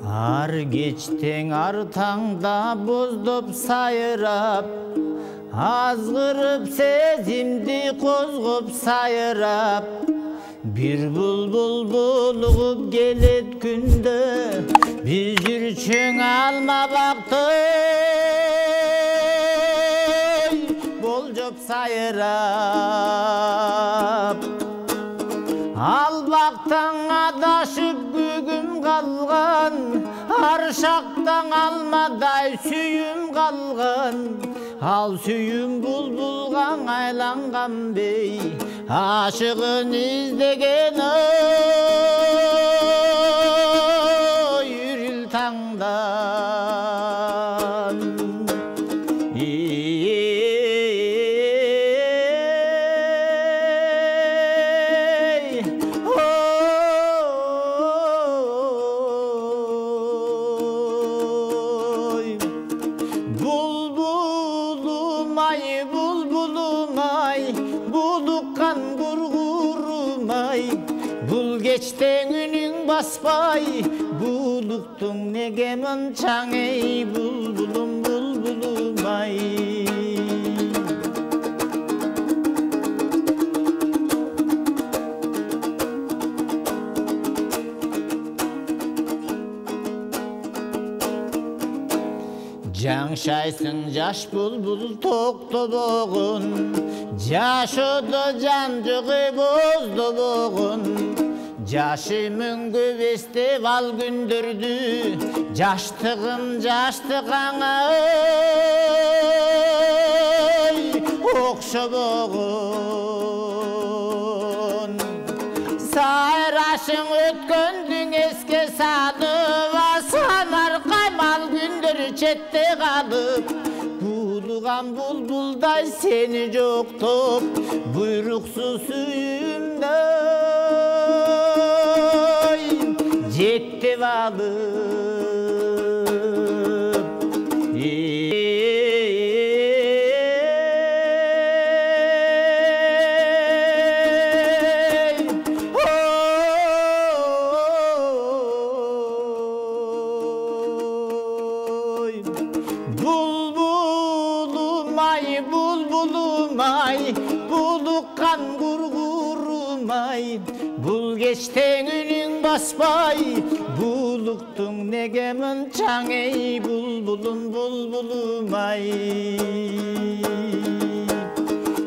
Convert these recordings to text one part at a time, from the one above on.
Ар кечтең ар таңда боздоп сайрап, азгырып сезимди козгоп сайрап, бир булбул булугуп келет күндө, биз жүрчүң алмабактай болжоп сайрап. Албактан адашып бүгүм калган, аршактан алмадай сүйүм калган, ал сүйүм булбулга айланган бей, ашыгын издеген үрүл таңдан. Булуккан гургурумай, бул кечтең үнүң баспай, булуктуң неге мынчаң эй, булбулум булбулумай. Жаңшайсың жаш булбул токтобогун, жашоодо жан жок боздобогун. Жашы мөңгө эстеп ал күндөрдү, жаштыгым жаштыгаңа окшобогун. Сайрашың өткөндүң эске салып, санар каймал күндөр четте калып, булуган булбулдай сени жоктоп, буйруксуз үйүмдөй жектеп алып. Булбулумай, булбулумай, булуккан гургурумай, бул кечтең үнүң баспай, булуктуң неге мынчаң эй, булбулум булбулумай.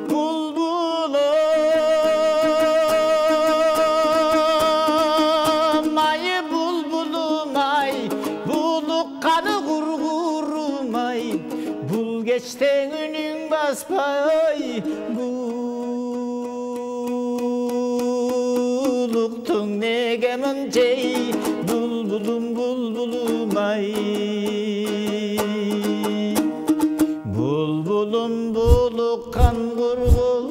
Булбулумай, булбулумай, булукканы гургурумай, бул кечтең үнүң баспай, булуктуң неге мынча эй, булбулум булбулумай. Булбулум булуккан гургурумай.